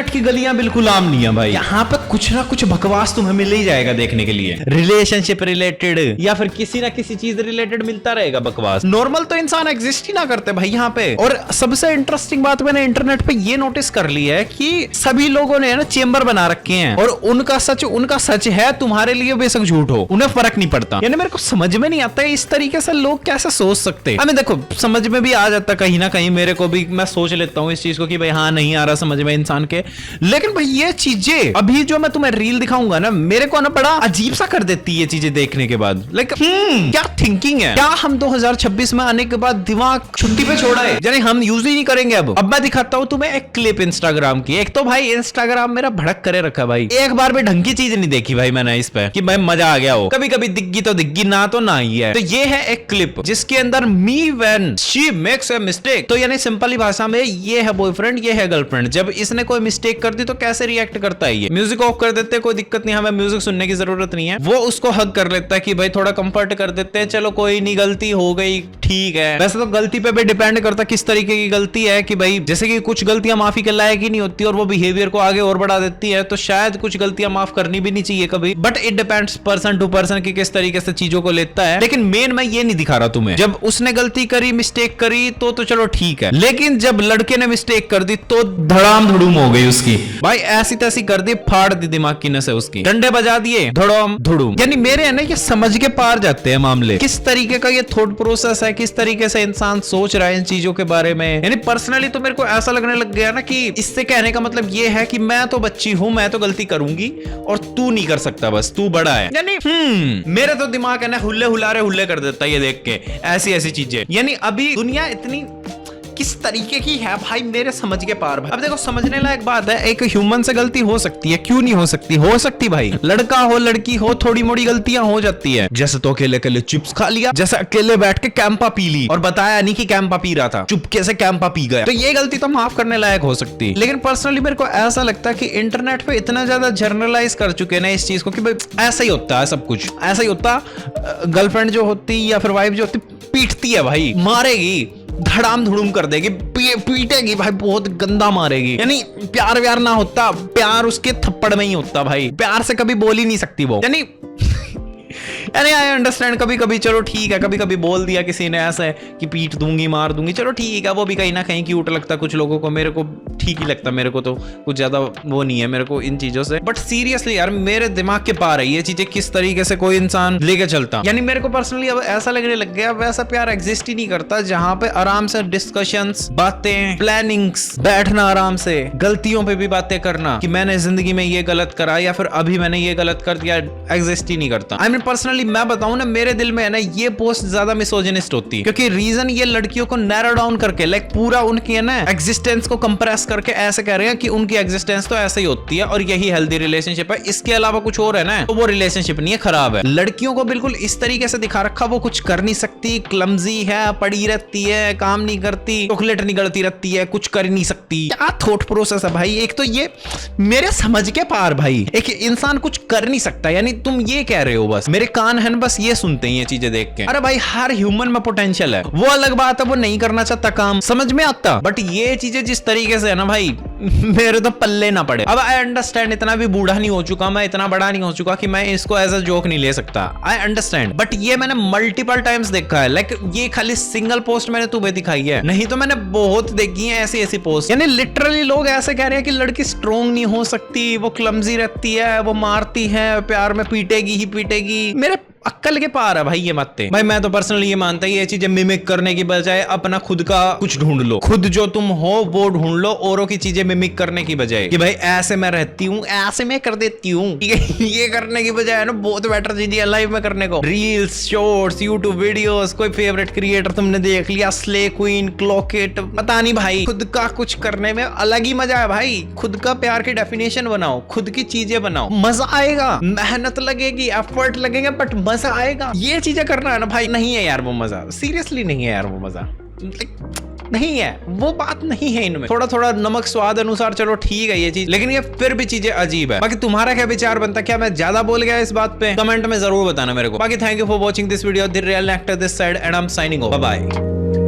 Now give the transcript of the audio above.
Internet की गलियां बिल्कुल आम नहीं है भाई, यहाँ पे कुछ ना कुछ बकवास तुम्हें मिल ही जाएगा देखने के लिए, रिलेशनशिप रिलेटेड या फिर किसी ना किसी चीज रिलेटेड मिलता रहेगा बकवास। नॉर्मल तो इंसान एग्जिस्ट ही ना करते भाई यहाँ पे। और सबसे इंटरेस्टिंग बात मैंने इंटरनेट पे ये नोटिस कर ली है कि सभी लोगों ने ना चेंबर बना रखे हैं और उनका सच है, तुम्हारे लिए बेशक झूठ हो, उन्हें फर्क नहीं पड़ता। यानी मेरे को समझ में नहीं आता है इस तरीके से लोग कैसे सोच सकते। हमें देखो समझ में भी आ जाता कहीं ना कहीं, मेरे को भी, मैं सोच लेता हूँ इस चीज को कि भाई हाँ नहीं आ रहा समझ में इंसान के, लेकिन भाई ये चीजें अभी जो मैं तुम्हें रील दिखाऊंगा ना, मेरे को ना बड़ा अजीब सा कर देती है ये चीजें देखने के बाद। लाइक क्या थिंकिंग है, क्या हम 2026 में आने के बाद दिमाग छुट्टी पे छोड़ा है, यानी हम यूज ही नहीं करेंगे। अब मैं दिखाता हूँ तुम्हें एक क्लिप इंस्टाग्राम की। एक तो भाई इंस्टाग्राम मेरा भड़क करे रखा भाई, एक बार भी ढंग की चीज नहीं देखी भाई मैंने इस पे कि भाई मजा आ गया हो। कभी कभी दिग्गी तो दिग्गी, ना तो ना ही है। तो ये है एक क्लिप जिसके अंदर me when she makes a mistake, तो यानी सिंपली भाषा में ये है बॉयफ्रेंड, ये है गर्लफ्रेंड, जब इसने कोई मिस्टेक कर दी तो कैसे रिएक्ट करता है। ये म्यूजिक ऑफ कर देते हैं, कोई दिक्कत नहीं, हमें म्यूजिक सुनने की जरूरत नहीं है। वो उसको हग कर लेता है कि भाई थोड़ा कंफर्ट कर देते हैं, चलो कोई नहीं गलती हो गई ठीक है। वैसे तो गलती पे भी डिपेंड करता किस तरीके की गलती है, कि भाई जैसे कि कुछ गलतियां माफी के लायक ही नहीं होती और वो बिहेवियर को आगे और बढ़ा देती है, तो शायद कुछ गलतियां माफ करनी भी नहीं चाहिए कभी, but it depends person to person कि किस तरीके से चीजों को लेता है। लेकिन मेन मैं ये नहीं दिखा रहा तुम्हें, जब उसने गलती करी, मिस्टेक करी तो चलो ठीक है, लेकिन जब लड़के ने मिस्टेक कर दी तो धड़ाम धुड़ूम हो गई उसकी भाई, ऐसी तैसी कर दी, फाड़ दी दिमाग की नसें उसकी, डंडे बजा दिए, धड़ाम धुड़ूम। यानी मेरे है ना ये समझ के पार जाते हैं मामले, किस तरीके का ये थॉट प्रोसेस है, किस तरीके से इंसान सोच रहा है इन चीजों के बारे में। यानी पर्सनली तो मेरे को ऐसा लगने लग गया ना कि इससे कहने का मतलब ये है कि मैं तो बच्ची हूं, मैं तो गलती करूंगी और तू नहीं कर सकता, बस तू बड़ा है। यानी मेरे तो दिमाग है ना हुल्ले हुलारे हुल्ले कर देता है ये देख के ऐसी ऐसी चीजें। यानी अभी दुनिया इतनी किस तरीके की है भाई, मेरे समझ के पार भाई। अब देखो समझने लायक बात है, एक ह्यूमन से गलती हो सकती है, क्यों नहीं हो सकती, हो सकती भाई, लड़का हो लड़की हो थोड़ी मोड़ी गलतियां हो जाती है। जैसे तो अकेले अकेले चिप्स खा लिया, जैसे अकेले बैठ के कैंपा पी ली और बताया नहीं कि कैंपा पी रहा था, चुपके से कैंपा पी गया, तो ये गलती तो माफ करने लायक हो सकती है। लेकिन पर्सनली मेरे को ऐसा लगता है कि इंटरनेट पे इतना ज्यादा जर्नलाइज कर चुके हैं ना इस चीज को कि भाई ऐसा ही होता है, सब कुछ ऐसा ही होता। गर्लफ्रेंड जो होती या फिर वाइफ जो होती पीटती है भाई, मारेगी, धड़ाम धुड़ूम कर देगी, पीटेगी भाई, बहुत गंदा मारेगी। यानी प्यार व्यार ना होता, प्यार उसके थप्पड़ में ही होता भाई, प्यार से कभी बोल ही नहीं सकती वो। यानी आई अंडरस्टैंड, कभी कभी चलो ठीक है, कभी कभी बोल दिया किसी ने ऐसा है कि पीट दूंगी मार दूंगी, चलो ठीक है, वो भी कहीं ना कहीं क्यूट लगता कुछ लोगों को, मेरे को ठीक ही लगता, मेरे को तो कुछ ज्यादा वो नहीं है मेरे को इन चीजों से। बट सीरियसली यार मेरे दिमाग के पार है ये चीजें, किस तरीके से कोई इंसान लेके चलता। यानी मेरे को पर्सनली अब ऐसा लगने लग गया वैसा प्यार एग्जिस्ट ही नहीं करता जहां पे आराम से डिस्कशंस, बातें, प्लानिंग्स, बैठना आराम से, गलतियों पे भी बातें करना कि मैंने जिंदगी में ये गलत करा या फिर अभी मैंने ये गलत कर दिया, एग्जिस्ट ही नहीं करता। आई मीन पर्सनली मैं बताऊं ना, मेरे दिल में है ना ये पोस्ट ज्यादा मिसोजिनिस्ट होती है, क्योंकि रीजन ये लड़कियों को नैरो डाउन करके लाइक पूरा उनकी है ना एग्जिस्टेंस को कंप्रेस करके ऐसे कह रहे हैं कि उनकी एग्जिस्टेंस तो ऐसे ही होती है और यही हेल्दी रिलेशनशिप है, इसके अलावा कुछ और है ना तो वो रिलेशनशिप नहीं है, खराब है। लड़कियों को बिल्कुल इस तरीके से दिखा रखा वो कुछ कर नहीं सकती, क्लमजी है, पड़ी रहती है, काम नहीं करती, चॉकलेट निगलती रहती है, कुछ कर नहीं सकती। क्या थॉट प्रोसेस है भाई, एक तो ये मेरे समझ के पार भाई, एक इंसान कुछ कर नहीं सकता, यानी तुम ये कह रहे हो बस, मेरे कान है बस ये सुनते हैं ये चीजें देख के। अरे भाई हर ह्यूमन में पोटेंशियल है, वो अलग बात है वो नहीं करना चाहता काम, समझ में आता, बट ये चीजें जिस तरीके से है ना भाई मेरे तो पल्ले ना पड़े। अब आई अंडरस्टैंड, इतना भी बूढ़ा नहीं हो चुका मैं, इतना बड़ा नहीं हो चुका कि मैं इसको एज अ जोक नहीं ले सकता, आई अंडरस्टैंड, बट ये मैंने मल्टीपल टाइम्स देखा है। लाइक ये खाली सिंगल पोस्ट मैंने तुम्हें दिखाई है, नहीं तो मैंने बहुत देखी है ऐसी ऐसी पोस्ट। यानी लिटरली लोग ऐसे कह रहे हैं कि लड़की स्ट्रॉन्ग नहीं हो सकती, वो क्लमजी रहती है, वो मारती है, प्यार में पीटेगी ही पीटेगी। मेरे अक्कल के पार है भाई ये बातें। भाई मैं तो पर्सनली ये मानता है ये चीजें मिमिक करने की बजाय अपना खुद का कुछ ढूंढ लो, खुद जो तुम हो वो ढूंढ लो, औरों की चीजें मिमिक करने की बजाय कि भाई ऐसे मैं रहती हूँ, ऐसे मैं कर देती हूँ, ये करने की बजाय ना बहुत बेटर चीजें है लाइफ में करने को। रील्स, शॉर्ट्स, यूट्यूब वीडियोस, कोई फेवरेट क्रिएटर तुमने देख लिया, स्ले क्वीन, क्लॉकेट, पता नहीं भाई, खुद का कुछ करने में अलग ही मजा है भाई। खुद का प्यार की डेफिनेशन बनाओ, खुद की चीजें बनाओ, मजा आएगा, मेहनत लगेगी, एफर्ट लगेगा, बट मजा आएगा। ये चीजें करना है ना भाई, नहीं है यार वो मजा, सीरियसली नहीं है यार वो मजा, नहीं है वो बात, नहीं है इनमें। थोड़ा थोड़ा नमक स्वाद अनुसार चलो ठीक है ये चीज, लेकिन ये फिर भी चीजें अजीब है। बाकी तुम्हारा क्या विचार बनता है, क्या मैं ज्यादा बोल गया इस बात पे, कमेंट में जरूर बताना मेरे को। बाकी thank you for watching this video, the real actor this side, and I am signing off, bye bye.